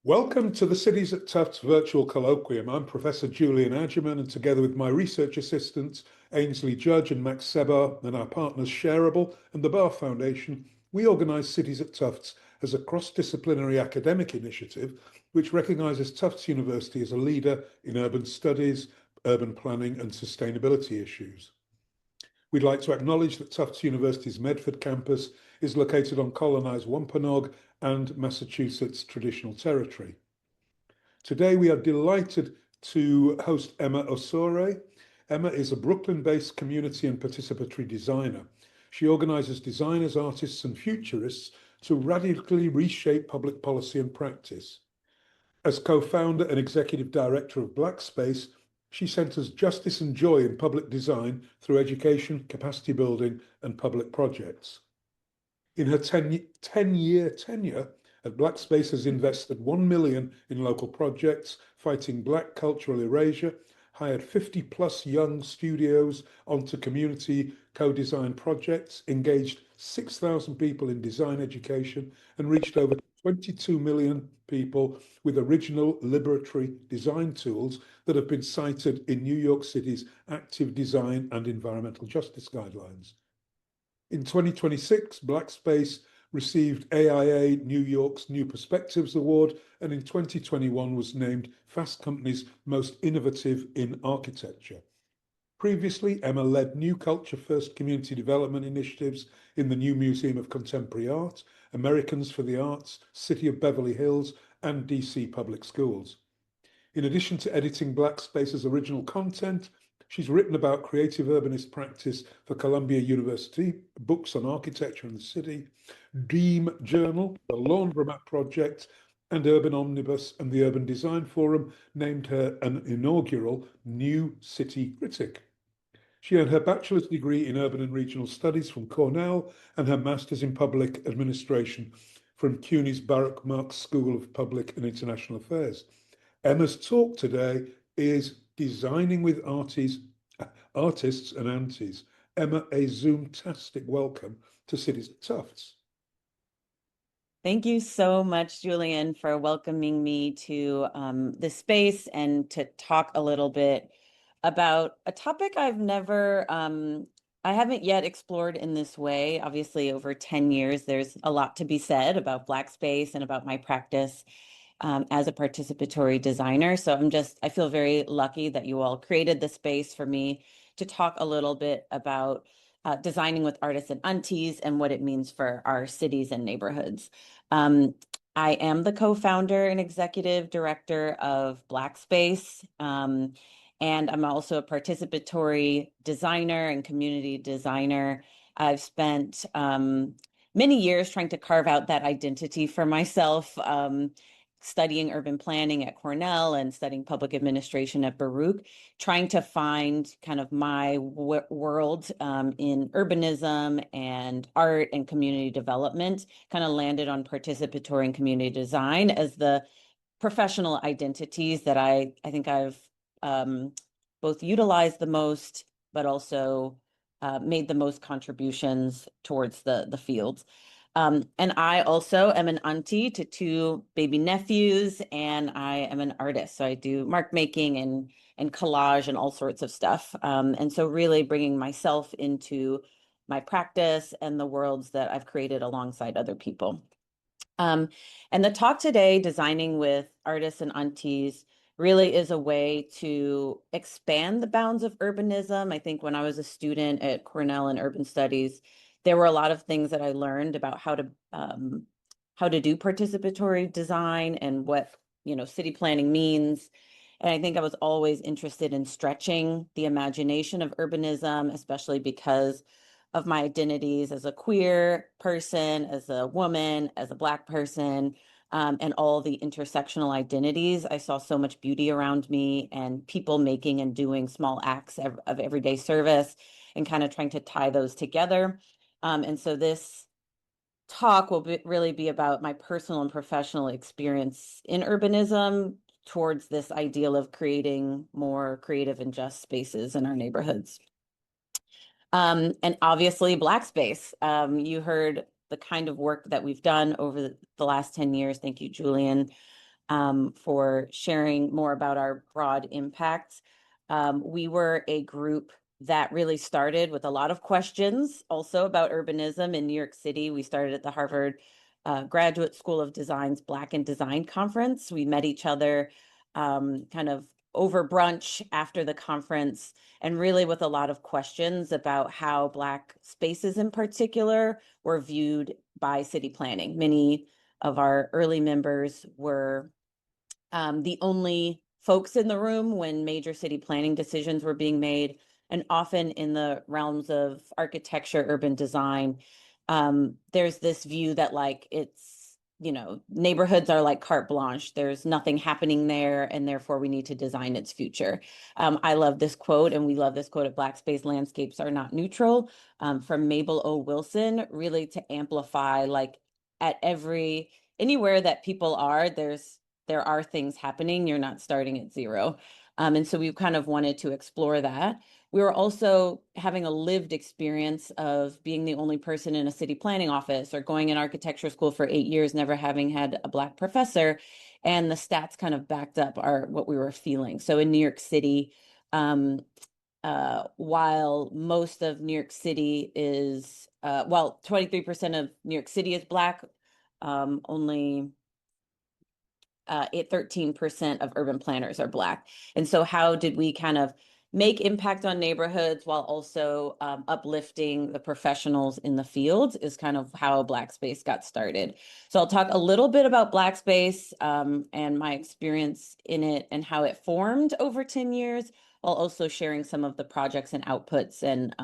Welcome to the Cities at Tufts virtual colloquium. I'm Professor Julian Adgerman, and together with my research assistants, Ainsley Judge and Max Sebar, and our partners Shareable and the Bar Foundation, we organise Cities at Tufts as a cross-disciplinary academic initiative which recognises Tufts University as a leader in urban studies, urban planning and sustainability issues. We'd like to acknowledge that Tufts University's Medford campus is located on colonised Wampanoag and Massachusetts traditional territory. Today, we are delighted to host Emma Osore. Emma is a Brooklyn-based community and participatory designer. She organises designers, artists and futurists to radically reshape public policy and practice. As co-founder and executive director of BlackSpace, she centres justice and joy in public design through education, capacity building and public projects. In her 10-year tenure at BlackSpace has invested 1 million in local projects, fighting Black cultural erasure, hired 50 plus young studios onto community co-design projects, engaged 6,000 people in design education and reached over 22 million people with original liberatory design tools that have been cited in New York City's active design and environmental justice guidelines. In 2026, BlackSpace received AIA New York's New Perspectives Award, and in 2021 was named Fast Company's Most Innovative in Architecture. Previously, Emma led New Culture First community development initiatives in the New Museum of Contemporary Art, Americans for the Arts, City of Beverly Hills, and DC Public Schools. In addition to editing BlackSpace's original content, she's written about creative urbanist practice for Columbia University, books on architecture in the city, Deem Journal, the Laundromat Project, and Urban Omnibus and the Urban Design Forum named her an inaugural New City Critic. She earned her bachelor's degree in urban and regional studies from Cornell and her master's in public administration from CUNY's Baruch Marx School of Public and International Affairs. Emma's talk today is Designing with Artists and Aunties. Emma, a Zoom-tastic welcome to Cities at Tufts. Thank you so much, Julian, for welcoming me to this space and to talk a little bit about a topic I haven't yet explored in this way. Obviously, over 10 years, there's a lot to be said about BlackSpace and about my practice as a participatory designer. So I feel very lucky that you all created the space for me to talk a little bit about designing with artists and aunties and what it means for our cities and neighborhoods. I am the co-founder and executive director of BlackSpace, and I'm also a participatory designer and community designer. I've spent many years trying to carve out that identity for myself, studying urban planning at Cornell and studying public administration at Baruch, trying to find kind of my world in urbanism and art and community development, kind of landed on participatory and community design as the professional identities that I think I've both utilized the most, but also made the most contributions towards the field. And I also am an auntie to 2 baby nephews, and I am an artist. So I do mark making and collage and all sorts of stuff. And so really bringing myself into my practice and the worlds that I've created alongside other people. And the talk today, Designing with Artists and Aunties, really is a way to expand the bounds of urbanism. I think when I was a student at Cornell in urban studies, there were a lot of things that I learned about how to do participatory design and what city planning means. And I think I was always interested in stretching the imagination of urbanism, especially because of my identities as a queer person, as a woman, as a Black person, and all the intersectional identities. I saw so much beauty around me and people making and doing small acts of everyday service and kind of trying to tie those together. And so this talk will really be about my personal and professional experience in urbanism towards this ideal of creating more creative and just spaces in our neighborhoods. And obviously BlackSpace. You heard the kind of work that we've done over the last 10 years. Thank you, Julian. for sharing more about our broad impacts. We were a group that really started with a lot of questions also about urbanism in New York City. We started at the Harvard Graduate School of Design's Black in Design Conference. We met each other kind of over brunch after the conference, and really with a lot of questions about how Black spaces in particular were viewed by city planning. Many of our early members were the only folks in the room when major city planning decisions were being made, and often in the realms of architecture, urban design, there's this view that like it's, you know, neighborhoods are like carte blanche. There's nothing happening there, and therefore we need to design its future. I love this quote, and we love this quote at BlackSpace: "Landscapes are not neutral," from Mabel O. Wilson, really to amplify like at anywhere that people are, there are things happening. You're not starting at zero. And so we kind of wanted to explore that. We were also having a lived experience of being the only person in a city planning office or going in architecture school for 8 years, never having had a Black professor. And the stats kind of backed up what we were feeling. So in New York City, while most of New York City is, 23% of New York City is Black, only 13% of urban planners are Black. And so how did we kind of make impact on neighborhoods while also uplifting the professionals in the field is kind of how BlackSpace got started. So I'll talk a little bit about BlackSpace and my experience in it and how it formed over 10 years, while also sharing some of the projects and outputs and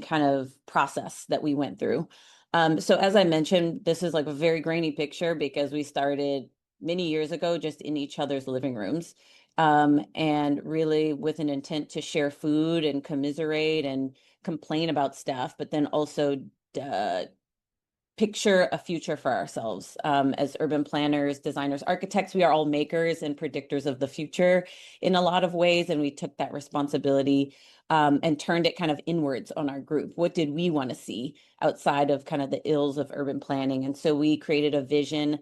kind of process that we went through. So as I mentioned, this is like a very grainy picture because we started many years ago just in each other's living rooms, and really with an intent to share food and commiserate and complain about stuff, but then also picture a future for ourselves. As urban planners, designers, architects, we are all makers and predictors of the future in a lot of ways. And we took that responsibility and turned it kind of inwards on our group. What did we want to see outside of kind of the ills of urban planning? And so we created a vision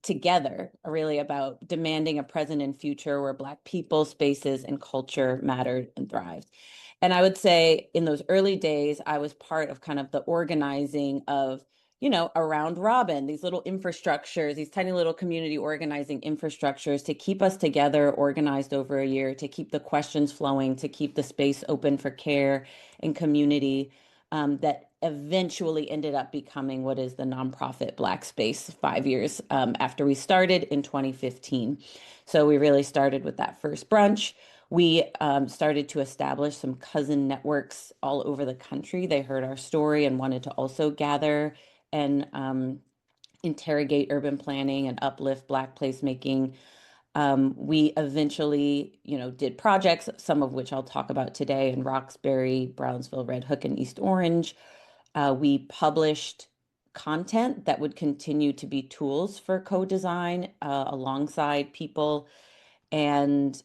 together, really about demanding a present and future where Black people, spaces, and culture mattered and thrived. And I would say in those early days, I was part of kind of the organizing of, you know, around Robin, these little infrastructures, these tiny little community organizing infrastructures to keep us together, organized over a year, to keep the questions flowing, to keep the space open for care and community, that eventually ended up becoming what is the nonprofit BlackSpace 5 years after we started in 2015. So we really started with that first brunch. We started to establish some cousin networks all over the country. They heard our story and wanted to also gather and interrogate urban planning and uplift Black placemaking. We eventually, you know, did projects, some of which I'll talk about today in Roxbury, Brownsville, Red Hook, and East Orange. We published content that would continue to be tools for co-design alongside people, and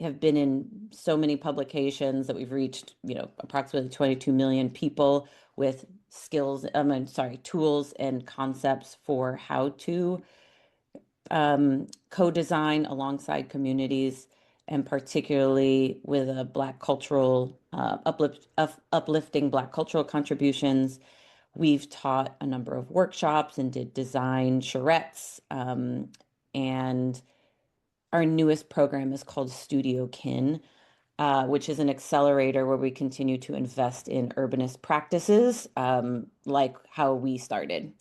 have been in so many publications that we've reached, you know, approximately 22 million people with tools and concepts for how to co-design alongside communities, and particularly with a Black cultural uplifting Black cultural contributions. We've taught a number of workshops and did design charrettes, and our newest program is called Studio Kin, which is an accelerator where we continue to invest in urbanist practices, like how we started.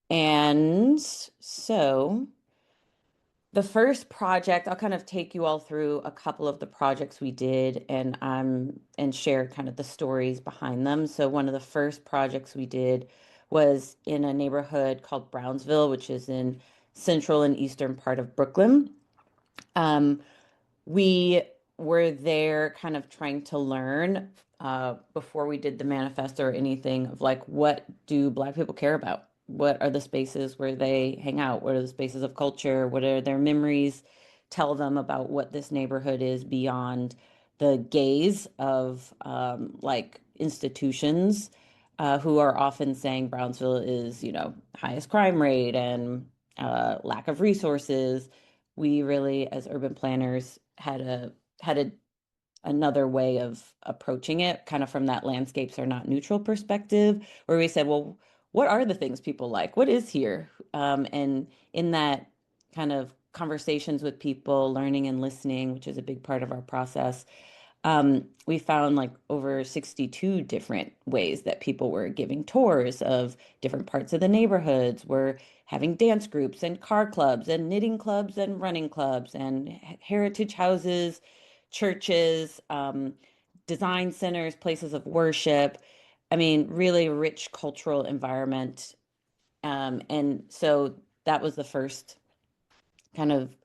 And so the first project, I'll kind of take you all through a couple of the projects we did and share kind of the stories behind them. So one of the first projects we did was in a neighborhood called Brownsville, which is in central and eastern part of Brooklyn. We were there kind of trying to learn before we did the manifesto or anything of like, what do Black people care about? What are the spaces where they hang out? What are the spaces of culture? What are their memories? Tell them about what this neighborhood is beyond the gaze of like institutions. who are often saying Brownsville is, highest crime rate and lack of resources. We really, as urban planners, had another way of approaching it, kind of from that landscapes are not neutral perspective, where we said, well, what are the things people like? What is here? And in that kind of conversations with people, learning and listening, which is a big part of our process, we found like over 62 different ways that people were giving tours of different parts of the neighborhoods, were having dance groups and car clubs and knitting clubs and running clubs and heritage houses, churches, design centers, places of worship. I mean, really rich cultural environment. And so that was the first kind of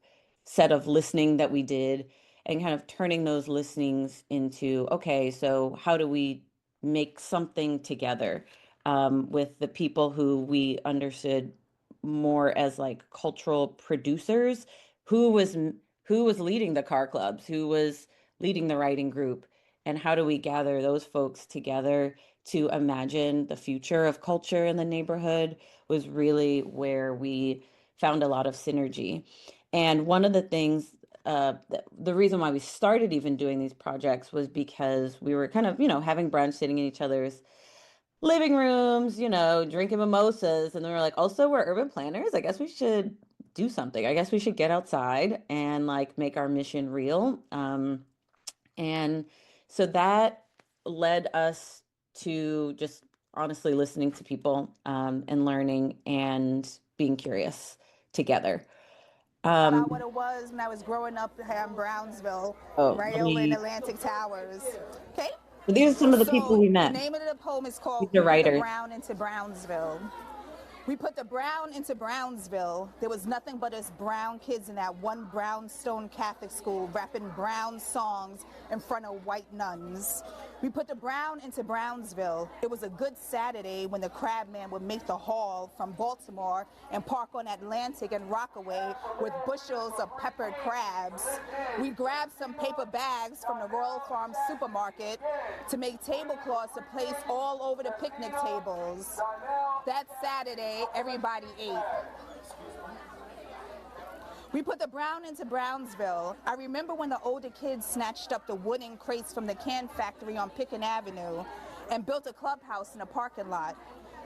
set of listening that we did, and kind of turning those listenings into, okay, so how do we make something together with the people who we understood more as like cultural producers, who was who was leading the car clubs, who was leading the writing group, and how do we gather those folks together to imagine the future of culture in the neighborhood, was really where we found a lot of synergy. And one of the things, the reason why we started even doing these projects was because we were kind of, having brunch, sitting in each other's living rooms, drinking mimosas. And then we were like, also, we're urban planners. I guess we should do something. I guess we should get outside and like make our mission real. And so that led us to just honestly listening to people, and learning and being curious together. About Um, what it was when I was growing up here in Brownsville, oh, right over in Atlantic Towers. Okay? these are some of the people So we the met. name of the poem is called These We are Put the writers. Brown into Brownsville. We put the brown into Brownsville. There was nothing but us brown kids in that one brownstone Catholic school rapping brown songs in front of white nuns. We put the brown into Brownsville. It was a good Saturday when the crab man would make the haul from Baltimore and park on Atlantic and Rockaway with bushels of peppered crabs. We grabbed some paper bags from the Royal Farm supermarket to make tablecloths to place all over the picnic tables. That Saturday, everybody ate. We put the brown into Brownsville. I remember when the older kids snatched up the wooden crates from the can factory on Picken Avenue and built a clubhouse in a parking lot.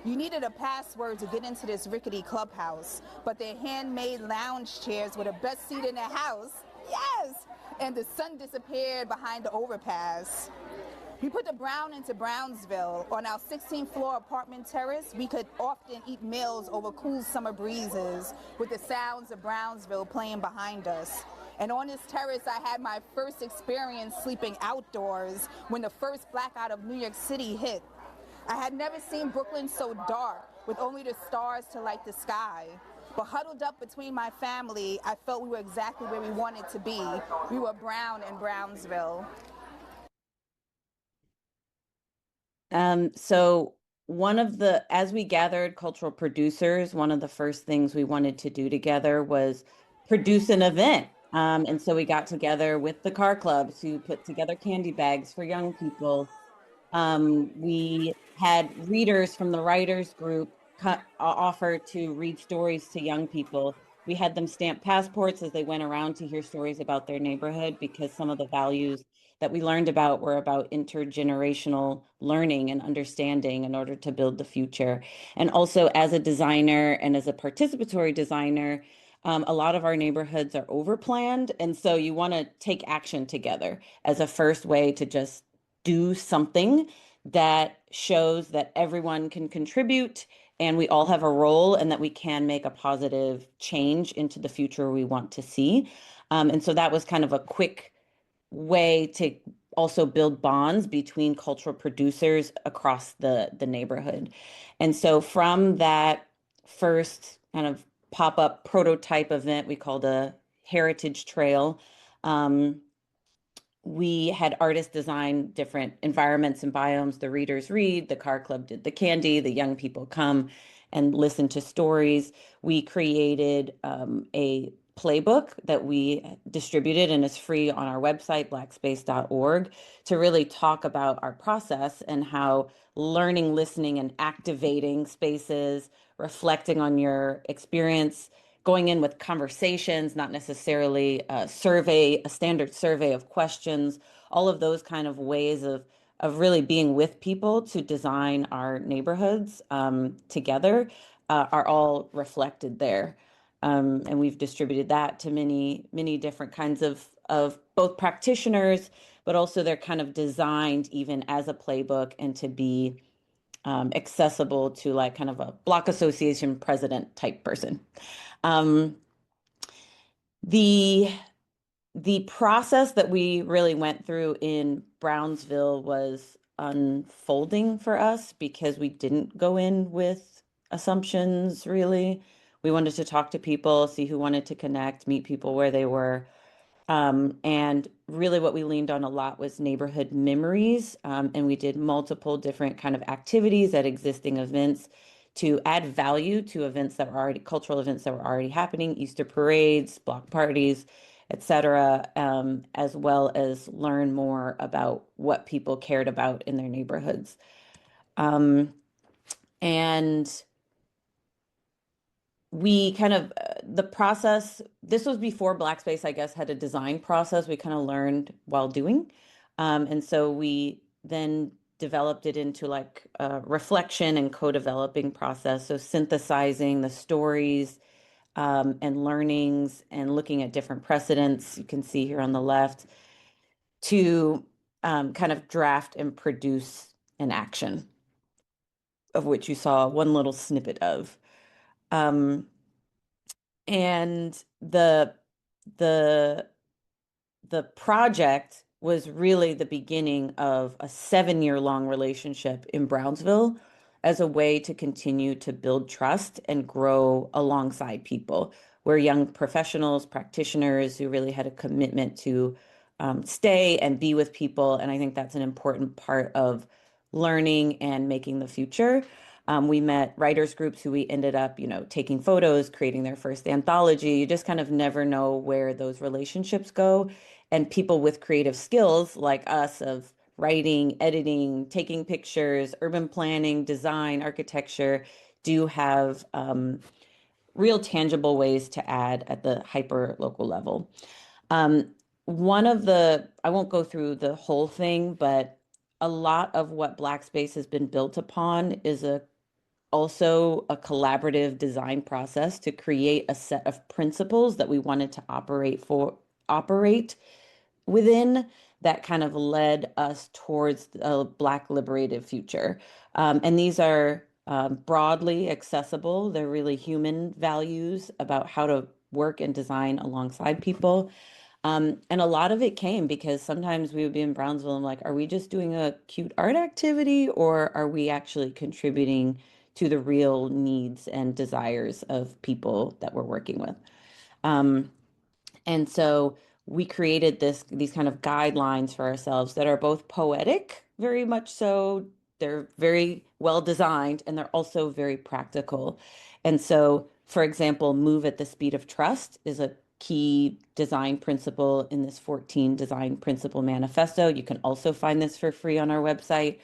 You needed a password to get into this rickety clubhouse, but their handmade lounge chairs were the best seat in the house. Yes! And the sun disappeared behind the overpass. We put the brown into Brownsville. On our 16th floor apartment terrace, we could often eat meals over cool summer breezes with the sounds of Brownsville playing behind us. And on this terrace, I had my first experience sleeping outdoors when the first blackout of New York City hit. I had never seen Brooklyn so dark, with only the stars to light the sky. But huddled up between my family, I felt we were exactly where we wanted to be. We were brown in Brownsville. So as we gathered cultural producers, one of the first things we wanted to do together was produce an event. And so we got together with the car clubs who put together candy bags for young people. We had readers from the writers group offer to read stories to young people. We had them stamp passports as they went around to hear stories about their neighborhood, because some of the values that we learned about were about intergenerational learning and understanding in order to build the future. And also, as a designer and as a participatory designer, a lot of our neighborhoods are overplanned. And so you want to take action together as a first way to just do something that shows that everyone can contribute and we all have a role, and that we can make a positive change into the future we want to see. And so that was kind of a quick way to also build bonds between cultural producers across the neighborhood. And so from that first kind of pop-up prototype event we called a heritage trail, we had artists design different environments and biomes. The readers read, the car club did the candy, the young people come and listen to stories. We created a playbook that we distributed and is free on our website, blackspace.org, to really talk about our process and how learning, listening, and activating spaces, reflecting on your experience, going in with conversations, not necessarily a survey, a standard survey of questions, all of those kind of ways of really being with people to design our neighborhoods together are all reflected there. And we've distributed that to many, many different kinds of both practitioners, but also they're kind of designed even as a playbook and to be accessible to like kind of a block association president type person. The process that we really went through in Brownsville was unfolding for us because we didn't go in with assumptions, really. We wanted to talk to people, see who wanted to connect, meet people where they were. And really what we leaned on a lot was neighborhood memories. And we did multiple different kind of activities at existing events to add value to events that were already, cultural events that were already happening, Easter parades, block parties, etc., as well as learn more about what people cared about in their neighborhoods. And we kind of, the process, this was before BlackSpace, I guess, had a design process we kind of learned while doing. And so we then developed it into like a reflection and co-developing process. So synthesizing the stories and learnings and looking at different precedents, you can see here on the left, to kind of draft and produce an action, of which you saw one little snippet of. And the project was really the beginning of a 7-year-long relationship in Brownsville as a way to continue to build trust and grow alongside people. We're young professionals, practitioners who really had a commitment to stay and be with people. And I think that's an important part of learning and making the future. We met writers groups who we ended up, taking photos, creating their first anthology. You just kind of never know where those relationships go. And people with creative skills like us of writing, editing, taking pictures, urban planning, design, architecture do have real tangible ways to add at the hyper local level. One of the, I won't go through the whole thing, but a lot of what BlackSpace has been built upon is also a collaborative design process to create a set of principles that we wanted to operate within that kind of led us towards a Black liberated future. And these are broadly accessible. They're really human values about how to work and design alongside people. And a lot of it came because sometimes we would be in Brownsville and like, are we just doing a cute art activity or are we actually contributing to the real needs and desires of people that we're working with? And so we created these kind of guidelines for ourselves that are both poetic, very much so. They're very well designed and they're also very practical. And so, for example, move at the speed of trust is a key design principle in this 14 design principle manifesto. You can also find this for free on our website.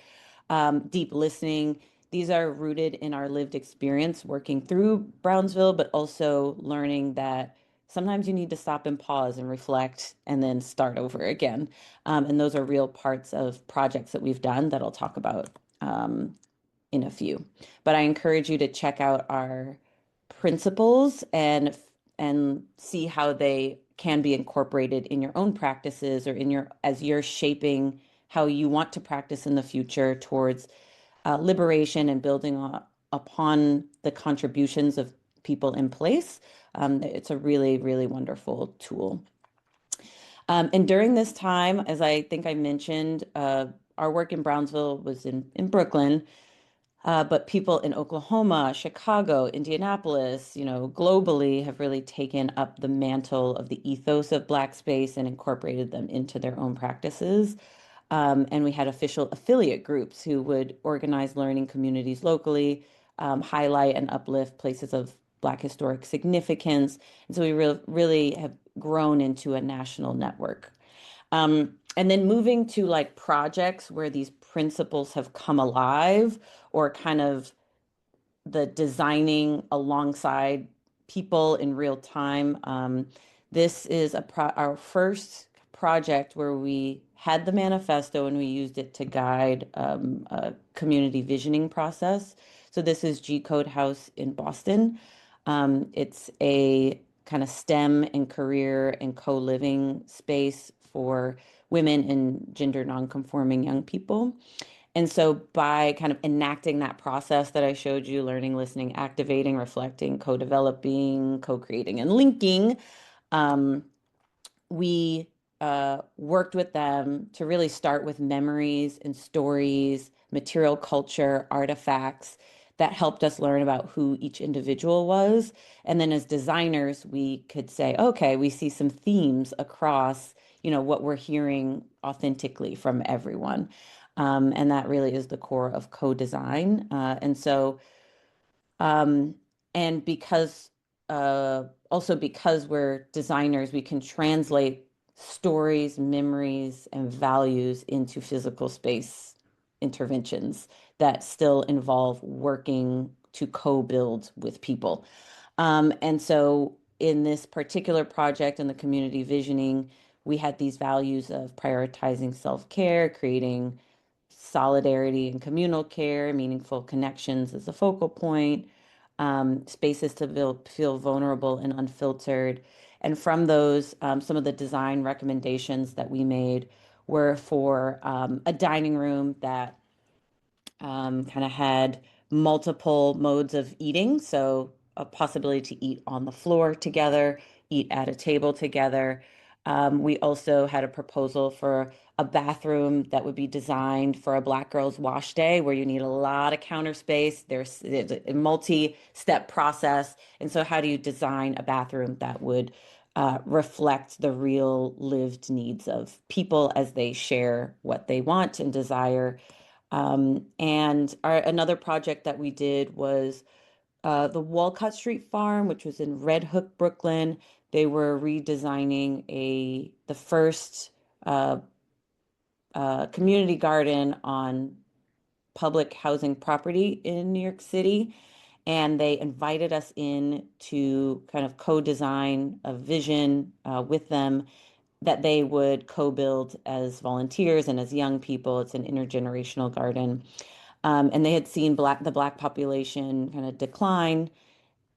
Deep listening. These are rooted in our lived experience working through Brownsville, but also learning that sometimes you need to stop and pause and reflect and then start over again. And those are real parts of projects that we've done that I'll talk about in a few. But I encourage you to check out our principles and see how they can be incorporated in your own practices or as you're shaping how you want to practice in the future towards liberation and building upon the contributions of people in place. It's a really, really wonderful tool. And during this time, as I think I mentioned, our work in Brownsville was in Brooklyn, but people in Oklahoma, Chicago, Indianapolis, globally have really taken up the mantle of the ethos of BlackSpace and incorporated them into their own practices. And we had official affiliate groups who would organize learning communities locally, highlight and uplift places of Black historic significance. And so we really have grown into a national network. And then moving to like projects where these principles have come alive, or kind of the designing alongside people in real time. This is our first project where we had the manifesto and we used it to guide a community visioning process. So this is G Code House in Boston. It's a kind of STEM and career and co-living space for women and gender nonconforming young people. And so by kind of enacting that process that I showed you, learning, listening, activating, reflecting, co-developing, co-creating, and linking, we worked with them to really start with memories and stories, material culture, artifacts that helped us learn about who each individual was. And then as designers, we could say, okay, we see some themes across, what we're hearing authentically from everyone. And that really is the core of co-design. And because also because we're designers, we can translate stories, memories, and values into physical space interventions that still involve working to co-build with people. And so in this particular project and the community visioning, we had these values of prioritizing self-care, creating solidarity and communal care, meaningful connections as a focal point, spaces to feel vulnerable and unfiltered. And from those, some of the design recommendations that we made were for a dining room that kind of had multiple modes of eating. So a possibility to eat on the floor together, eat at a table together. We also had a proposal for a bathroom that would be designed for a Black girls wash day, where you need a lot of counter space. There's a multi-step process. And so how do you design a bathroom that would reflect the real lived needs of people as they share what they want and desire? And another project that we did was the Walcott Street Farm, which was in Red Hook, Brooklyn. They were redesigning the first community garden on public housing property in New York City. And they invited us in to kind of co-design a vision with them that they would co-build as volunteers and as young people. It's an intergenerational garden. And they had seen the Black population kind of decline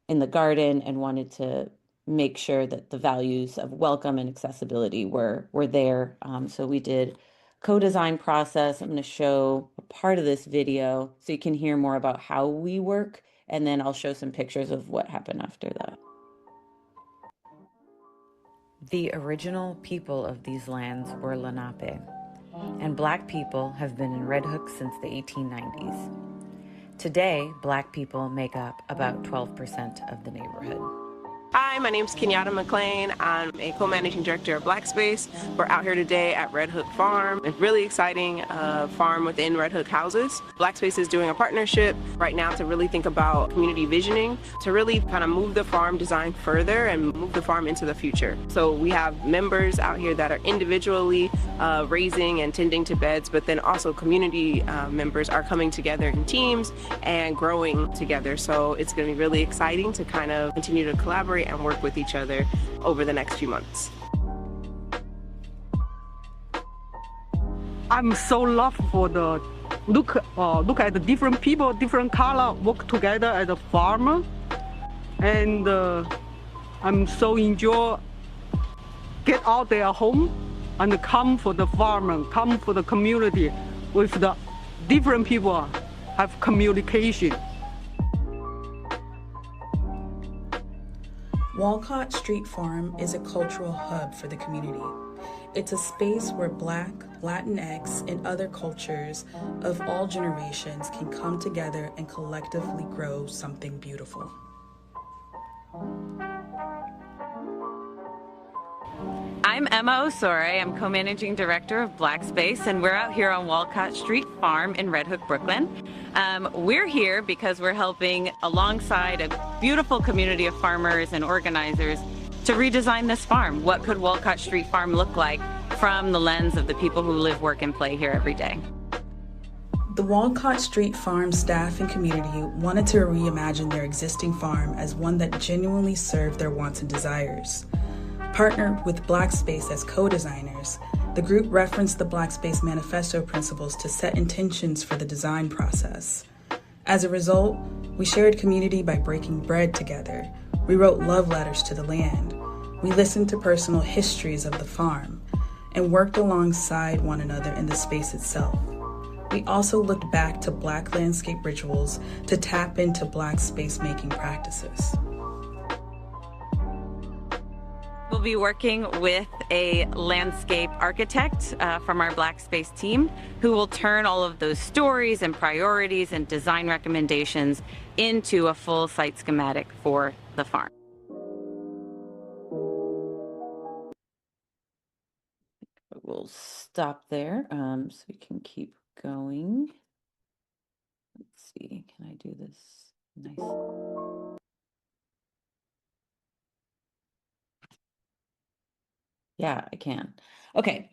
in the garden and wanted to make sure that the values of welcome and accessibility were there. So we did co-design process. I'm going to show a part of this video so you can hear more about how we work, and then I'll show some pictures of what happened after that. The original people of these lands were Lenape, and Black people have been in Red Hook since the 1890s. Today, Black people make up about 12% of the neighborhood. Hi, my name is Kenyatta McLean. I'm a co-managing director of BlackSpace. We're out here today at Red Hook Farm. It's a really exciting farm within Red Hook houses. BlackSpace is doing a partnership right now to really think about community visioning, to really kind of move the farm design further and move the farm into the future. So we have members out here that are individually raising and tending to beds, but then also community members are coming together in teams and growing together. So it's going to be really exciting to kind of continue to collaborate and work with each other over the next few months. I'm so loved for the look at the different people, different color work together as a farmer, and I'm so enjoy get out their home and come for the farm and come for the community with the different people have communication. Walcott Street Farm is a cultural hub for the community. It's a space where Black, Latinx, and other cultures of all generations can come together and collectively grow something beautiful. I'm Emma Osore. I'm co-managing director of BlackSpace, and we're out here on Walcott Street Farm in Red Hook, Brooklyn. We're here because we're helping alongside a beautiful community of farmers and organizers to redesign this farm. What could Walcott Street Farm look like from the lens of the people who live, work, and play here every day? The Walcott Street Farm staff and community wanted to reimagine their existing farm as one that genuinely served their wants and desires. Partnered with BlackSpace as co-designers, the group referenced the BlackSpace manifesto principles to set intentions for the design process. As a result, we shared community by breaking bread together. We wrote love letters to the land. We listened to personal histories of the farm and worked alongside one another in the space itself. We also looked back to Black landscape rituals to tap into Black space-making practices. We'll be working with a landscape architect from our BlackSpace team who will turn all of those stories and priorities and design recommendations into a full site schematic for the farm. We'll stop there so we can keep going. Let's see, can I do this nice? Yeah, I can. Okay.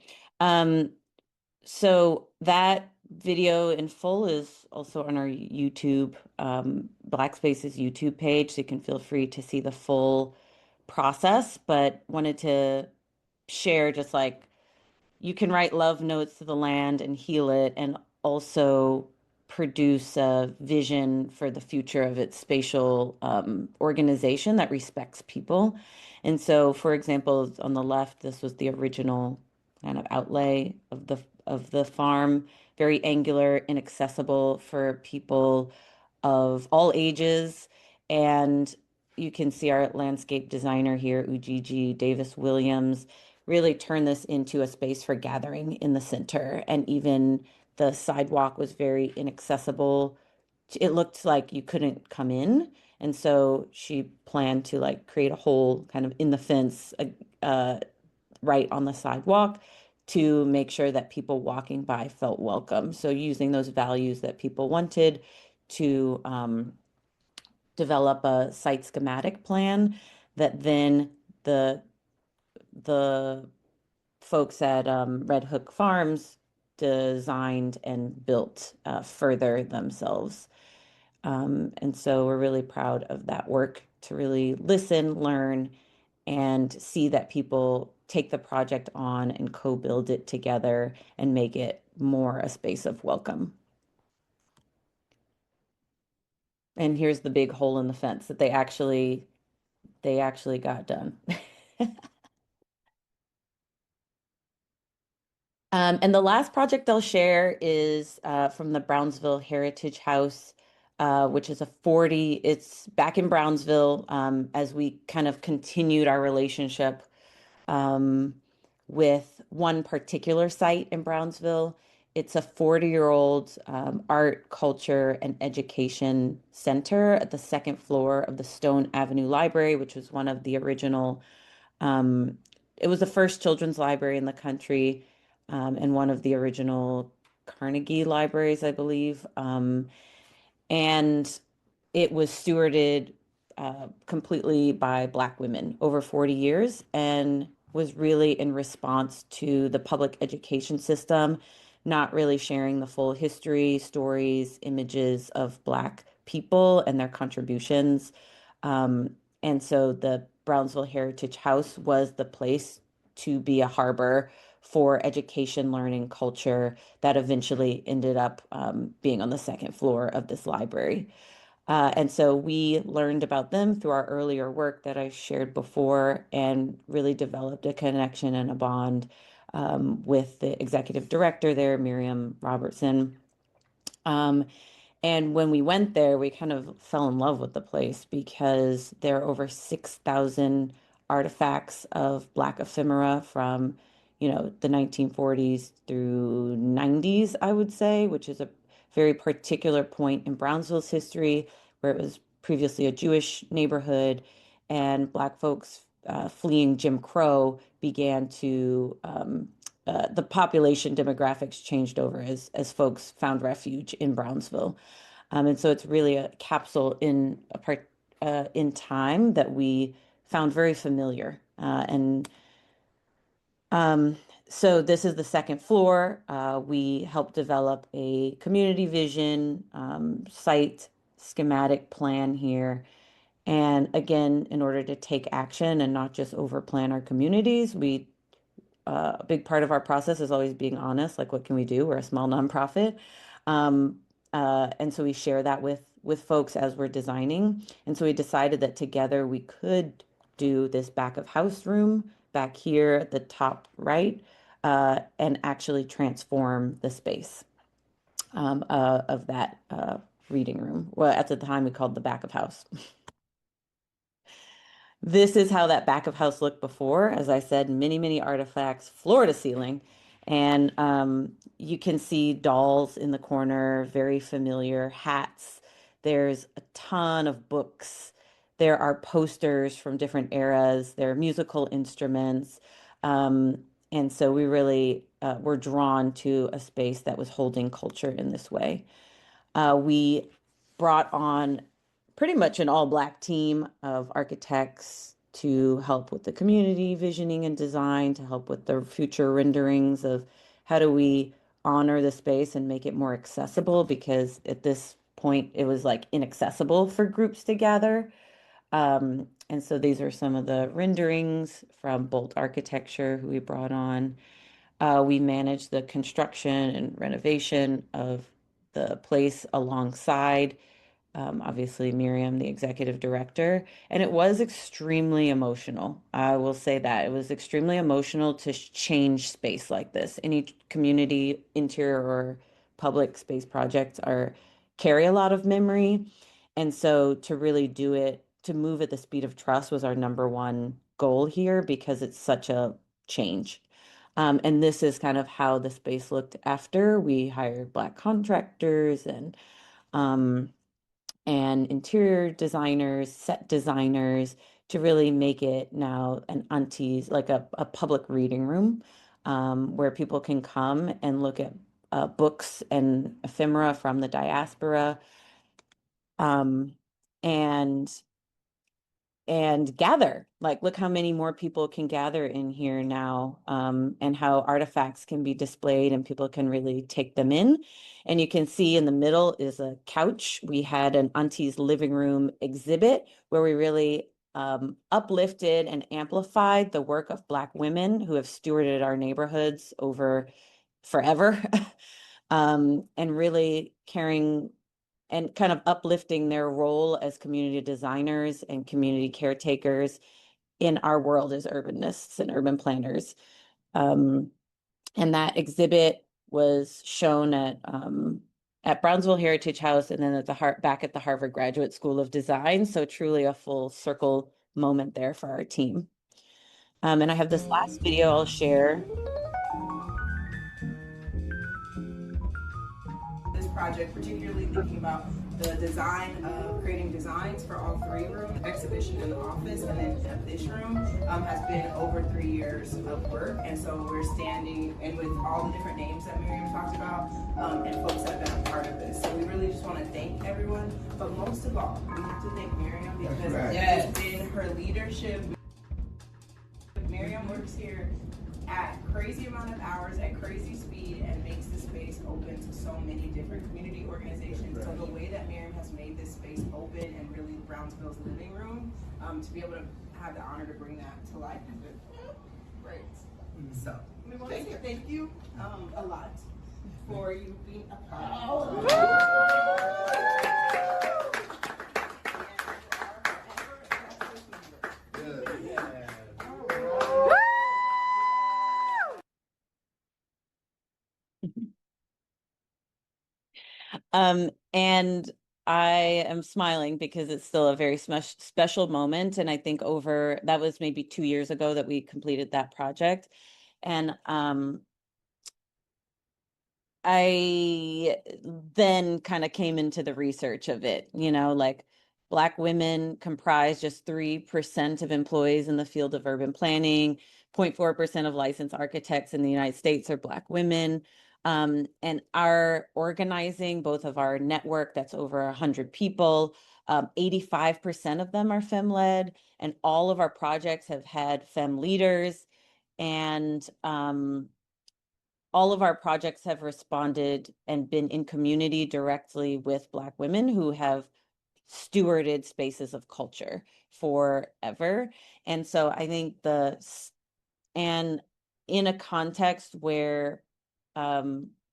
So that video in full is also on our YouTube, BlackSpace's YouTube page, so you can feel free to see the full process, but wanted to share just like you can write love notes to the land and heal it, and also produce a vision for the future of its spatial organization that respects people. And so, for example, on the left, this was the original kind of outlay of the farm, very angular, inaccessible for people of all ages. And you can see our landscape designer here, Ujiji Davis Williams, really turn this into a space for gathering in the center. And even the sidewalk was very inaccessible. It looked like you couldn't come in. And so she planned to like create a hole kind of in the fence right on the sidewalk to make sure that people walking by felt welcome. So using those values that people wanted to develop a site schematic plan that then the folks at Red Hook Farms designed and built further themselves. And so we're really proud of that work to really listen, learn, and see that people take the project on and co-build it together and make it more a space of welcome. And here's the big hole in the fence that they actually got done. And the last project I'll share is from the Brownsville Heritage House, which is it's back in Brownsville as we kind of continued our relationship with one particular site in Brownsville. It's a 40-year-old art, culture, and education center at the second floor of the Stone Avenue Library, which was one of the original, it was the first children's library in the country, and one of the original Carnegie libraries, I believe. And it was stewarded completely by Black women over 40 years and was really in response to the public education system, not really sharing the full history, stories, images of Black people and their contributions. And so the Brownsville Heritage House was the place to be a harbor for education, learning, culture that eventually ended up being on the second floor of this library. And so we learned about them through our earlier work that I shared before and really developed a connection and a bond with the executive director there, Miriam Robertson. And when we went there, we kind of fell in love with the place because there are over 6,000 artifacts of Black ephemera from, the 1940s through 90s, I would say, which is a very particular point in Brownsville's history where it was previously a Jewish neighborhood, and Black folks fleeing Jim Crow began to the population demographics changed over as folks found refuge in Brownsville. And so it's really a capsule in time that we found very familiar. So this is the second floor. We helped develop a community vision, site schematic plan here. And again, in order to take action and not just overplan our communities, a big part of our process is always being honest, like what can we do? We're a small nonprofit. And so we share that with folks as we're designing. And so we decided that together we could do this back of house room back here at the top right, and actually transform the space of that reading room. Well, at the time we called the back of house. This is how that back of house looked before. As I said, many, many artifacts, floor to ceiling. And you can see dolls in the corner, very familiar, hats. There's a ton of books. There are posters from different eras. There are musical instruments. And so we really were drawn to a space that was holding culture in this way. We brought on pretty much an all-Black team of architects to help with the community visioning and design, to help with the future renderings of how do we honor the space and make it more accessible, because at this point it was like inaccessible for groups to gather. And so these are some of the renderings from Bolt Architecture, who we brought on. We managed the construction and renovation of the place alongside, obviously, Miriam, the executive director. And it was extremely emotional. I will say that. It was extremely emotional to change space like this. Any community, interior, or public space projects carry a lot of memory. And so to really do it, to move at the speed of trust was our number one goal here, because it's such a change. And this is kind of how the space looked after. We hired Black contractors and interior designers, set designers, to really make it now an aunties, like a public reading room, where people can come and look at books and ephemera from the diaspora, um, and gather. Like, look how many more people can gather in here now, and how artifacts can be displayed and people can really take them in. And you can see in the middle is a couch. We had an Auntie's living room exhibit where we really uplifted and amplified the work of Black women who have stewarded our neighborhoods over forever, and really caring and kind of uplifting their role as community designers and community caretakers in our world as urbanists and urban planners. And that exhibit was shown at Brownsville Heritage House, and then at the back at the Harvard Graduate School of Design. So truly a full circle moment there for our team. And I have this last video I'll share. This project, particularly thinking about the design of creating designs for all three rooms, exhibition in the office, and then this room has been over 3 years of work. And so we're standing, and with all the different names that Miriam talked about, and folks that have been a part of this. So we really just want to thank everyone, but most of all, we have to thank Miriam, because it's been her leadership. Miriam works here at crazy amount of hours, at crazy speed, and makes the space open to so many different community organizations. So the way that Miriam has made this space open and really Brownsville's living room, to be able to have the honor to bring that to life has been great. So we want to say thank you a lot for you being a part of And I am smiling because it's still a very special moment. And I think that was maybe 2 years ago that we completed that project. And I then kind of came into the research of it, like Black women comprise just 3% of employees in the field of urban planning. 0.4% of licensed architects in the United States are Black women. And our organizing, both of our network, that's over 100 people, 85% of them are femme-led, and all of our projects have had femme leaders. And all of our projects have responded and been in community directly with Black women who have stewarded spaces of culture forever. And so I think and in a context where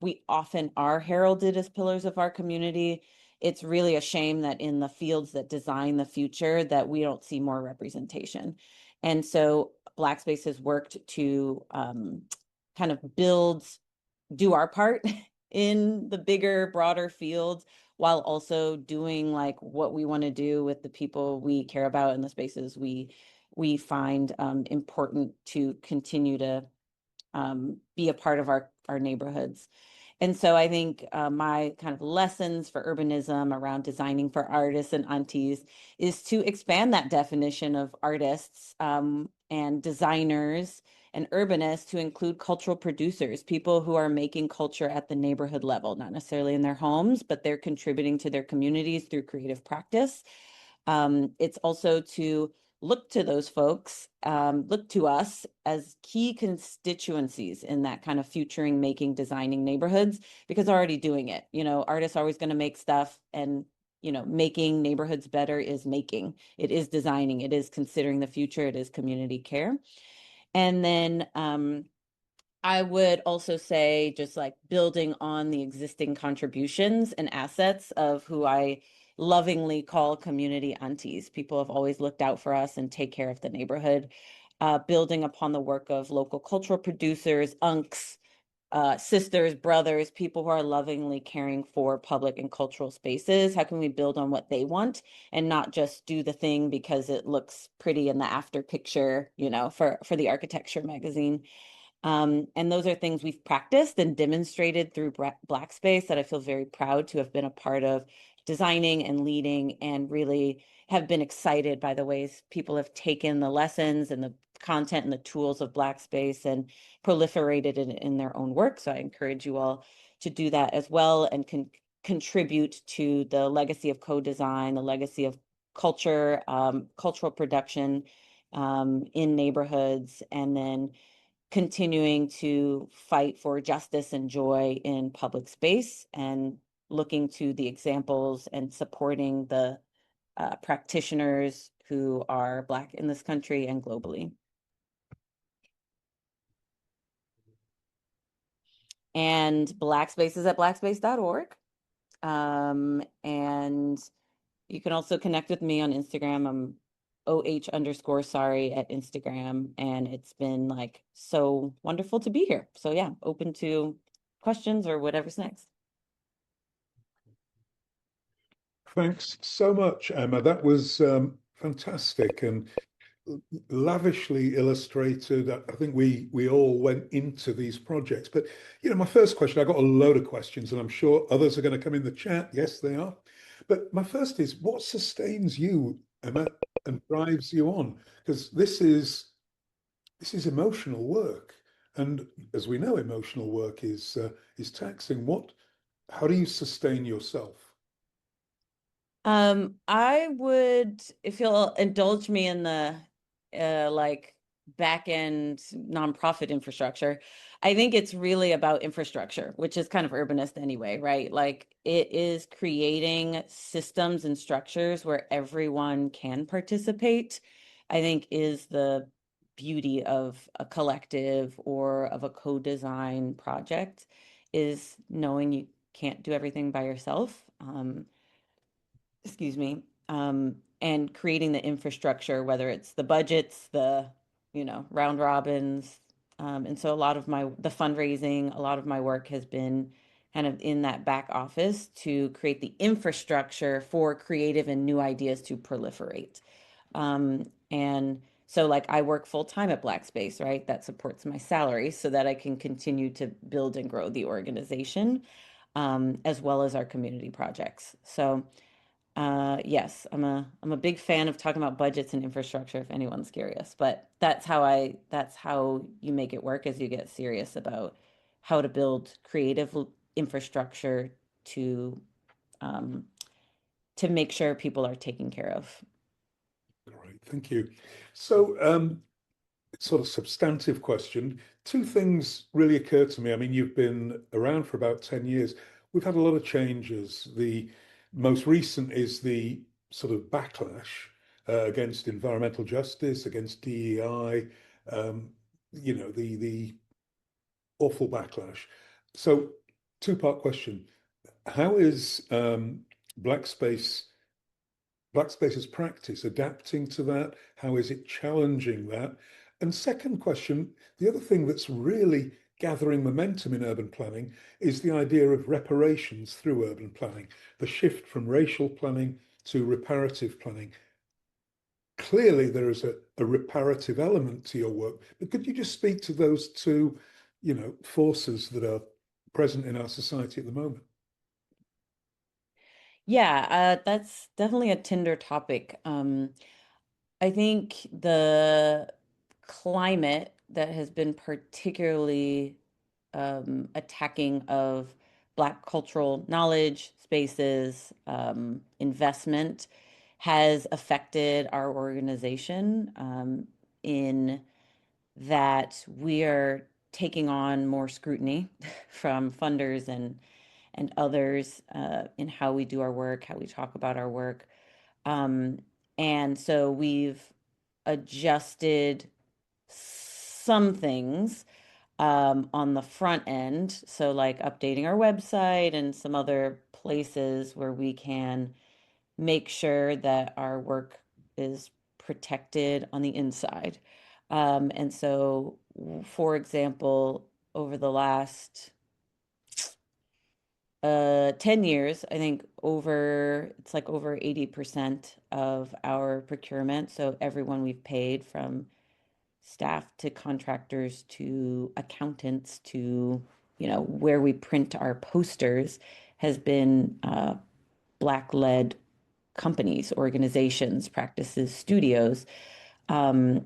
we often are heralded as pillars of our community, it's really a shame that in the fields that design the future that we don't see more representation. And so BlackSpace has worked to kind of do our part in the bigger, broader fields, while also doing like what we want to do with the people we care about in the spaces we find important to continue to be a part of our neighborhoods. And so I think my kind of lessons for urbanism around designing for artists and aunties is to expand that definition of artists and designers and urbanists to include cultural producers, people who are making culture at the neighborhood level, not necessarily in their homes, but they're contributing to their communities through creative practice. It's also to look to those folks, look to us as key constituencies in that kind of futuring, making, designing neighborhoods, because they're already doing it. You know, artists are always going to make stuff, and you know, making neighborhoods better is making, it is designing, it is considering the future, it is community care. And then I would also say, just like building on the existing contributions and assets of who I lovingly call community aunties. People have always looked out for us and take care of the neighborhood. Building upon the work of local cultural producers, unks, sisters, brothers, people who are lovingly caring for public and cultural spaces. How can we build on what they want and not just do the thing because it looks pretty in the after picture, you know, for the architecture magazine? And those are things we've practiced and demonstrated through BlackSpace that I feel very proud to have been a part of designing and leading, and really have been excited by the ways people have taken the lessons and the content and the tools of BlackSpace and proliferated it in their own work. So I encourage you all to do that as well, and contribute to the legacy of co-design, the legacy of culture, cultural production in neighborhoods, and then continuing to fight for justice and joy in public space, and looking to the examples and supporting the practitioners who are Black in this country and globally. And BlackSpace is at blackspace.org. And you can also connect with me on Instagram. I'm OH_sorry at Instagram. And it's been like so wonderful to be here. So yeah, open to questions or whatever's next. Thanks so much, Emma. That was fantastic and lavishly illustrated. I think we all went into these projects. But you know, my first question, I got a load of questions, and I'm sure others are going to come in the chat. Yes, they are. But my first is, what sustains you, Emma, and drives you on? Because this is emotional work, and as we know, emotional work is taxing. How do you sustain yourself? I would, if you'll indulge me in the like back end nonprofit infrastructure, I think it's really about infrastructure, which is kind of urbanist anyway, right? Like it is creating systems and structures where everyone can participate, I think is the beauty of a collective or of a co-design project, is knowing you can't do everything by yourself. Excuse me, and creating the infrastructure, whether it's the budgets, the, you know, round robins. And so a lot of the fundraising, a lot of my work has been kind of in that back office to create the infrastructure for creative and new ideas to proliferate. And so like I work full time at BlackSpace, right? That supports my salary so that I can continue to build and grow the organization, as well as our community projects. So yes, I'm a big fan of talking about budgets and infrastructure if anyone's curious, but that's how you make it work, as you get serious about how to build creative infrastructure to um, make sure people are taken care of. Great, thank you. So, sort of substantive question. Two things really occur to me. I mean, you've been around for about 10 years. We've had a lot of changes. The most recent is the sort of backlash against environmental justice, against DEI, the awful backlash. So, two-part question. How is BlackSpace's practice adapting to that? How is it challenging that? And second question, the other thing that's really gathering momentum in urban planning is the idea of reparations through urban planning, the shift from racial planning to reparative planning. Clearly, there is a reparative element to your work, but could you just speak to those two, forces that are present in our society at the moment? Yeah, that's definitely a tender topic. I think the climate that has been particularly attacking of Black cultural knowledge, spaces, investment has affected our organization in that we are taking on more scrutiny from funders and others in how we do our work, how we talk about our work. Um, and so we've adjusted some things on the front end. So, like updating our website and some other places where we can make sure that our work is protected on the inside. And so, for example, over the last 10 years, I think it's like over 80% of our procurement. So everyone we've paid, from staff to contractors to accountants to, where we print our posters, has been Black-led companies, organizations, practices, studios. Um,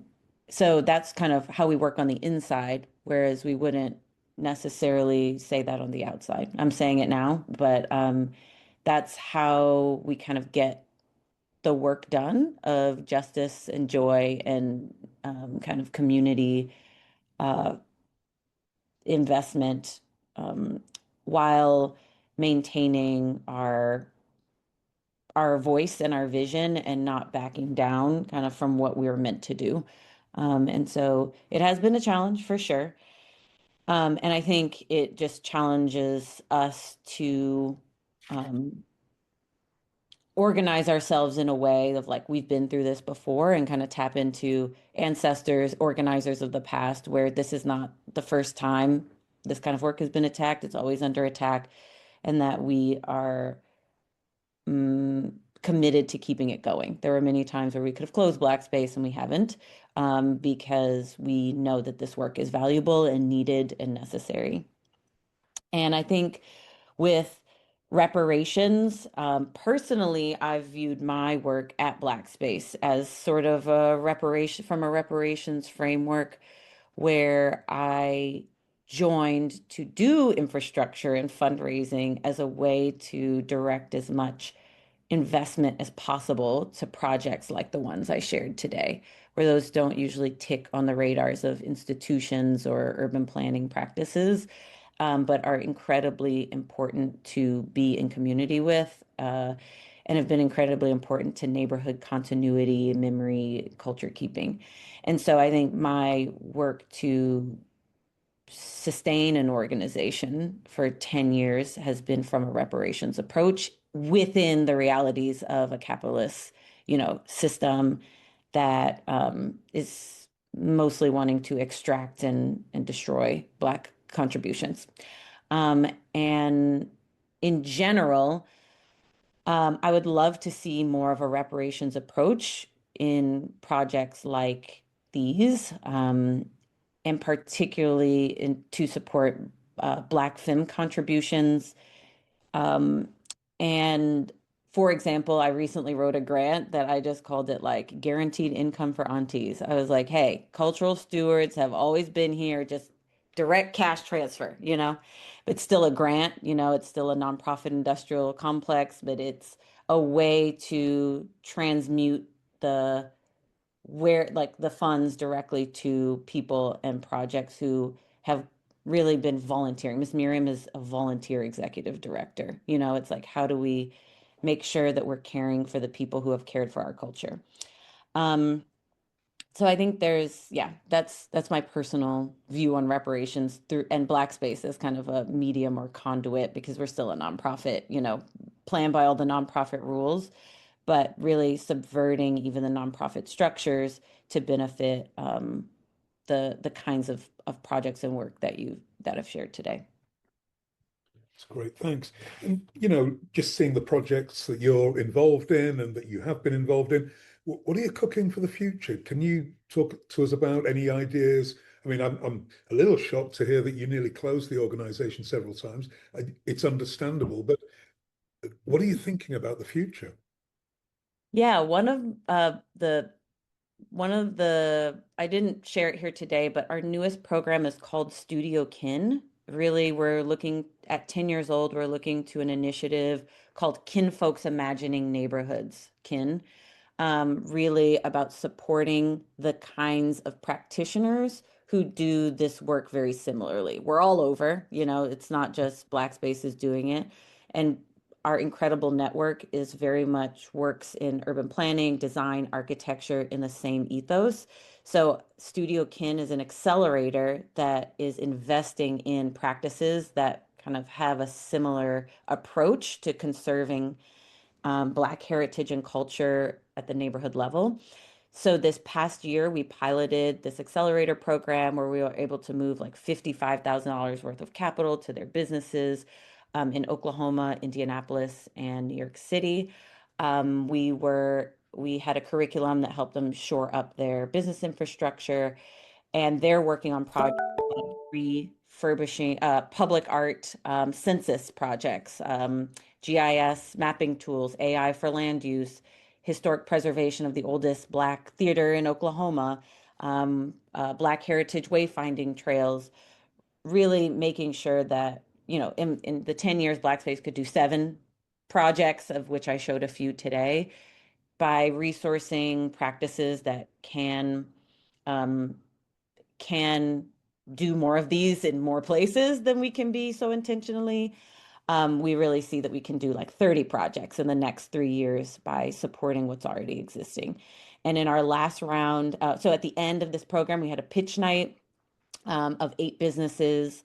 so that's kind of how we work on the inside, whereas we wouldn't necessarily say that on the outside. I'm saying it now, but that's how we kind of get the work done of justice and joy and kind of community uh, investment, um, while maintaining our voice and our vision and not backing down kind of from what we were meant to do. And so it has been a challenge for sure. And I think it just challenges us to um, organize ourselves in a way of like, we've been through this before, and kind of tap into ancestors, organizers of the past, where this is not the first time this kind of work has been attacked. It's always under attack, and that we are committed to keeping it going. There were many times where we could have closed BlackSpace and we haven't, because we know that this work is valuable and needed and necessary. And I think with reparations, personally, I've viewed my work at BlackSpace as sort of a reparations framework, where I joined to do infrastructure and fundraising as a way to direct as much investment as possible to projects like the ones I shared today, where those don't usually tick on the radars of institutions or urban planning practices, but are incredibly important to be in community with, and have been incredibly important to neighborhood continuity, memory, culture keeping. And so I think my work to sustain an organization for 10 years has been from a reparations approach within the realities of a capitalist, system that is mostly wanting to extract and destroy Black contributions. And in general, I would love to see more of a reparations approach in projects like these, and particularly to support Black film contributions. Um, and for example, I recently wrote a grant that I just called it like guaranteed income for aunties. I was like, hey, cultural stewards have always been here. Just direct cash transfer, it's still a grant, it's still a nonprofit industrial complex, but it's a way to transmute the where like the funds directly to people and projects who have really been volunteering. Miss Miriam is a volunteer executive director. It's like, how do we make sure that we're caring for the people who have cared for our culture? So I think that's my personal view on reparations through and BlackSpace as kind of a medium or conduit because we're still a nonprofit, planned by all the nonprofit rules, but really subverting even the nonprofit structures to benefit the kinds of projects and work that I've shared today. That's great, thanks. And just seeing the projects that you're involved in and that you have been involved in, what are you cooking for the future? Can you talk to us about any ideas? I mean, I'm a little shocked to hear that you nearly closed the organization several times. It's understandable, but what are you thinking about the future? Yeah, one of the I didn't share it here today, but our newest program is called Studio Kin. Really, we're looking at 10 years old, we're looking to an initiative called Kin Folks Imagining Neighborhoods, Kin, really about supporting the kinds of practitioners who do this work very similarly. We're all over, it's not just BlackSpace is doing it. And our incredible network is very much works in urban planning, design, architecture in the same ethos. So Studio Kin is an accelerator that is investing in practices that kind of have a similar approach to conserving Black heritage and culture at the neighborhood level. So this past year, we piloted this accelerator program where we were able to move like $55,000 worth of capital to their businesses in Oklahoma, Indianapolis, and New York City. We had a curriculum that helped them shore up their business infrastructure, and they're working on projects like refurbishing public art census projects, GIS mapping tools, AI for land use, historic preservation of the oldest Black theater in Oklahoma, Black heritage wayfinding trails, really making sure that, in the 10 years, BlackSpace could do 7 projects, of which I showed a few today, by resourcing practices that can do more of these in more places than we can be so intentionally. We really see that we can do like 30 projects in the next 3 years by supporting what's already existing. And in our last round, so at the end of this program, we had a pitch night of 8 businesses.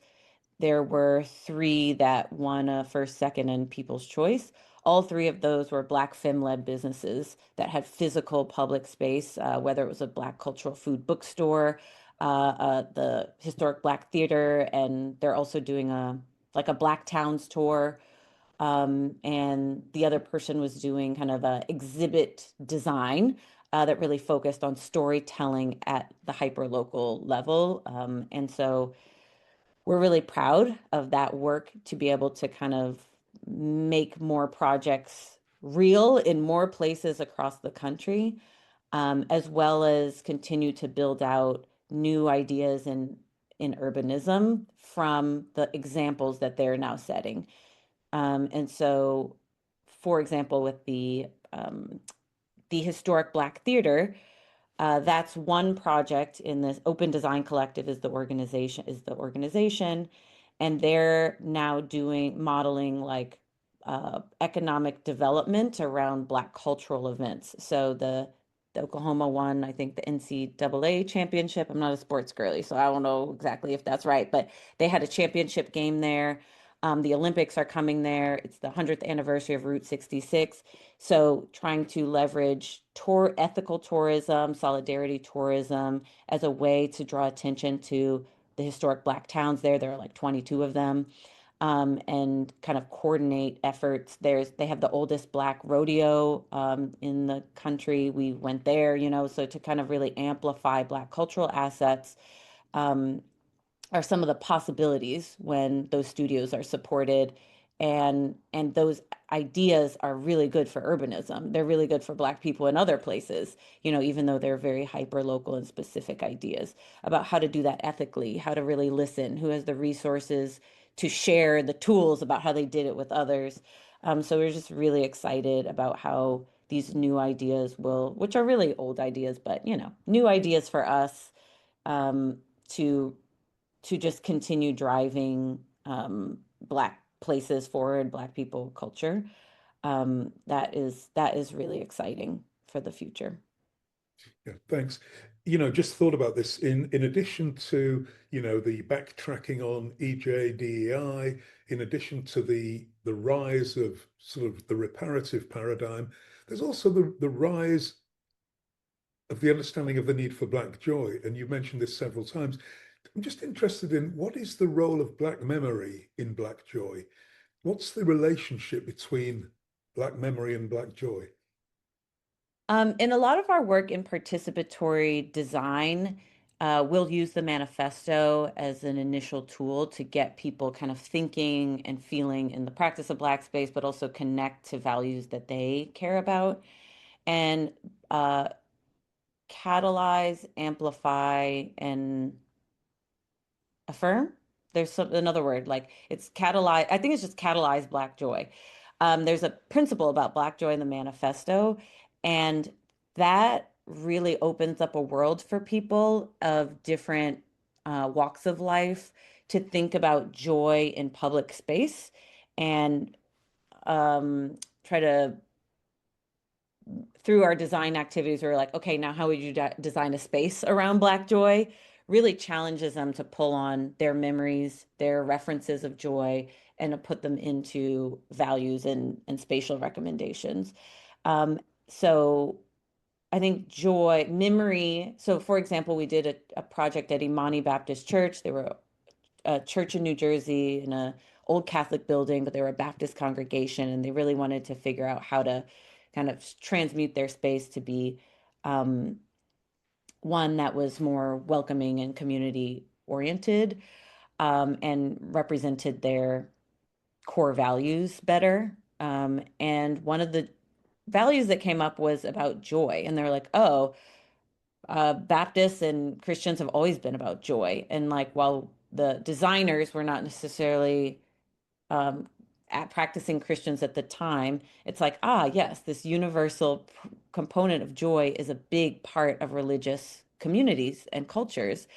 There were 3 that won a first, second, and People's Choice. All 3 of those were Black femme-led businesses that had physical public space, whether it was a Black cultural food bookstore, the historic Black theater, and they're also doing a Black Towns tour. And the other person was doing kind of a exhibit design that really focused on storytelling at the hyper-local level. And so we're really proud of that work to be able to kind of make more projects real in more places across the country, as well as continue to build out new ideas in urbanism from the examples that they're now setting. And so, for example, with the historic Black theater, that's one project in this Open Design Collective is the organization, and they're now doing modeling like economic development around Black cultural events. So the Oklahoma one, I think the NCAA championship. I'm not a sports girly, so I don't know exactly if that's right, but they had a championship game there. The Olympics are coming there. It's the 100th anniversary of Route 66. So trying to leverage ethical tourism, solidarity tourism as a way to draw attention to the historic Black towns there. There are like 22 of them. And kind of coordinate efforts. They have the oldest Black rodeo in the country. We went there, so to kind of really amplify Black cultural assets are some of the possibilities when those studios are supported and those ideas are really good for urbanism. They're really good for Black people in other places, you know, even though they're very hyper local and specific ideas about how to do that ethically, how to really listen, who has the resources to share the tools about how they did it with others. So we're just really excited about how these new ideas will, which are really old ideas, but you know, new ideas for us, um, to just continue driving Black places forward, Black people culture. That is really exciting for the future. Yeah, thanks. You know, just thought about this in addition to, you know, the backtracking on EJ, in addition to the rise of sort of the reparative paradigm, there's also the rise of the understanding of the need for Black joy. And you mentioned this several times. I'm just interested in what is the role of Black memory in Black joy? What's the relationship between Black memory and Black joy? In a lot of our work in participatory design, we'll use the manifesto as an initial tool to get people kind of thinking and feeling in the practice of Black space, but also connect to values that they care about and catalyze, amplify, and affirm. There's another word, like it's catalyze. I think it's just catalyze Black joy. There's a principle about Black joy in the manifesto, and that really opens up a world for people of different walks of life to think about joy in public space and try to, through our design activities, we're like, okay, now how would you design a space around Black joy? Really challenges them to pull on their memories, their references of joy, and to put them into values and spatial recommendations. So I think joy, memory. So, for example, we did a project at Imani Baptist Church. They were a church in New Jersey in a old Catholic building, but they were a Baptist congregation, and they really wanted to figure out how to kind of transmute their space to be one that was more welcoming and community oriented, and represented their core values better. And one of the values that came up was about joy. And they're like, oh, Baptists and Christians have always been about joy. And like, while the designers were not necessarily um, at practicing Christians at the time, it's like, ah, yes, this universal component of joy is a big part of religious communities and cultures.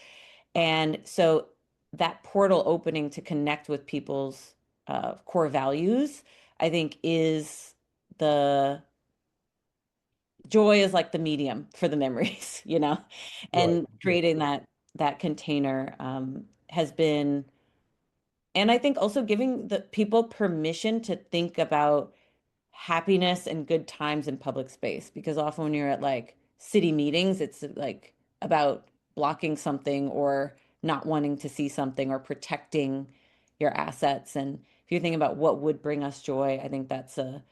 And so that portal opening to connect with people's core values, I think, is the joy is like the medium for the memories, you know, Right. and creating that container has been, and I think also giving the people permission to think about happiness and good times in public space, because often when you're at like city meetings, it's like about blocking something or not wanting to see something or protecting your assets. And if you think about what would bring us joy, I think that's a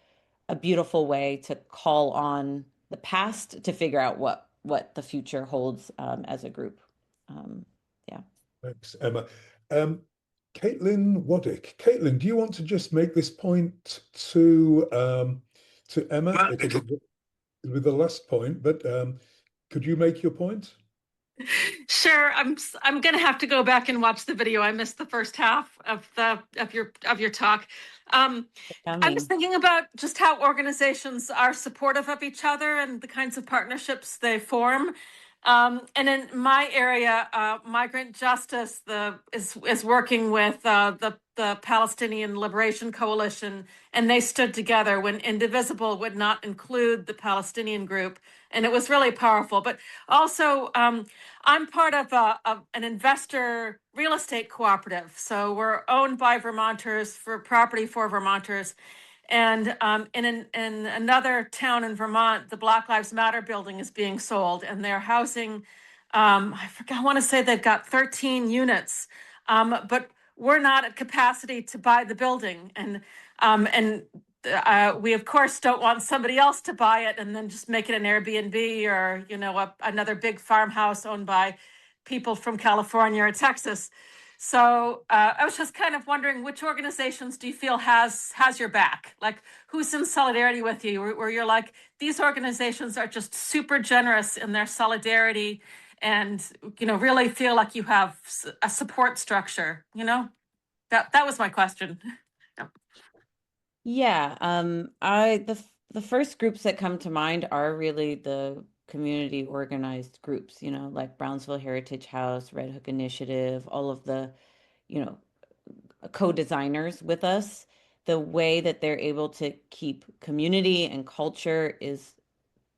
beautiful way to call on the past to figure out what the future holds as a group. Yeah. Thanks, Emma. Um, Caitlin Waddick. Caitlin, do you want to just make this point to Emma? It'll be the last point, but could you make your point? Sure, I'm gonna have to go back and watch the video. I missed the first half of your talk. I was thinking about just how organizations are supportive of each other and the kinds of partnerships they form. And in my area, migrant justice is working with the Palestinian Liberation Coalition, and they stood together when Indivisible would not include the Palestinian group, and it was really powerful. But also, I'm part of an investor real estate cooperative, so we're owned by Vermonters for property for Vermonters. And in another town in Vermont, the Black Lives Matter building is being sold, and they're housing, I want to say they've got 13 units, but we're not at capacity to buy the building. And we, of course, don't want somebody else to buy it and then just make it an Airbnb or, another big farmhouse owned by people from California or Texas. So I was just kind of wondering, which organizations do you feel has your back? Like, who's in solidarity with you, where you're like, these organizations are just super generous in their solidarity, and really feel like you have a support structure. That was my question. Yeah, the first groups that come to mind are really the community organized groups, like Brownsville Heritage House, Red Hook Initiative, all of the, you know, co-designers with us. The way that they're able to keep community and culture is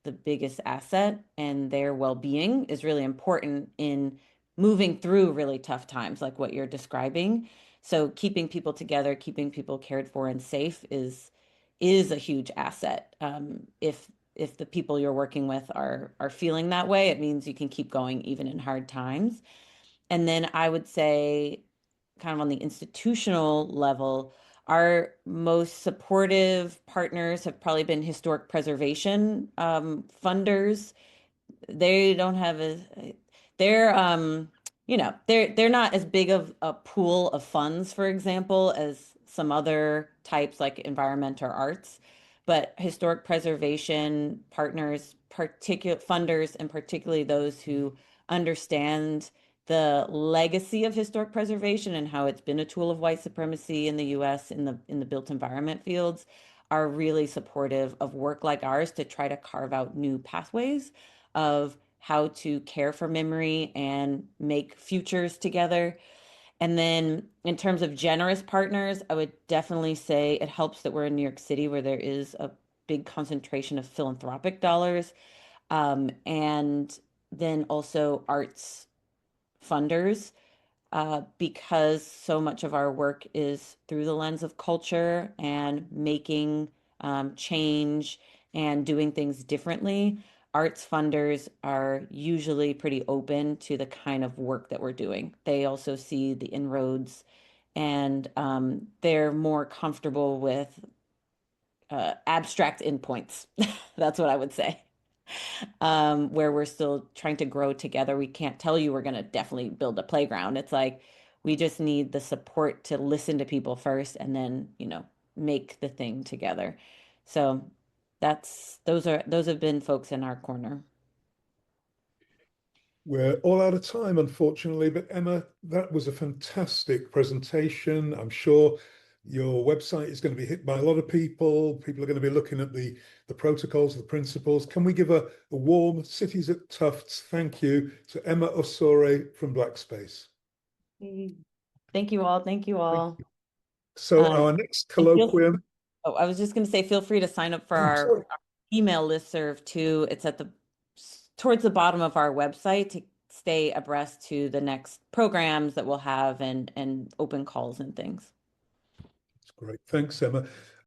the biggest asset, and their well-being is really important in moving through really tough times like what you're describing. So keeping people together, keeping people cared for and safe is a huge asset. If the people you're working with are feeling that way, it means you can keep going even in hard times. And then I would say, kind of on the institutional level, our most supportive partners have probably been historic preservation funders. They don't have they're they're not as big of a pool of funds, for example, as some other types like environment or arts. But historic preservation partners, particular funders, and particularly those who understand the legacy of historic preservation and how it's been a tool of white supremacy in the US in the built environment fields, are really supportive of work like ours to try to carve out new pathways of how to care for memory and make futures together. And then in terms of generous partners, I would definitely say it helps that we're in New York City, where there is a big concentration of philanthropic dollars. And then also arts funders, because so much of our work is through the lens of culture and making change and doing things differently. Arts funders are usually pretty open to the kind of work that we're doing. They also see the inroads, and they're more comfortable with abstract endpoints. That's what I would say. Where we're still trying to grow together. We can't tell you we're going to definitely build a playground. It's like we just need the support to listen to people first and then, make the thing together. So those have been folks in our corner. We're all out of time, unfortunately, but Emma, that was a fantastic presentation. I'm sure your website is going to be hit by a lot of people. People are going to be looking at the protocols, the principles. Can we give a warm Cities at Tufts thank you to Emma Osore from BlackSpace? Thank you all. Thank you all. So our next colloquium. I was just going to say, feel free to sign up for our email listserv too. It's towards the bottom of our website to stay abreast to the next programs that we'll have and open calls and things. That's great. Thanks, Emma.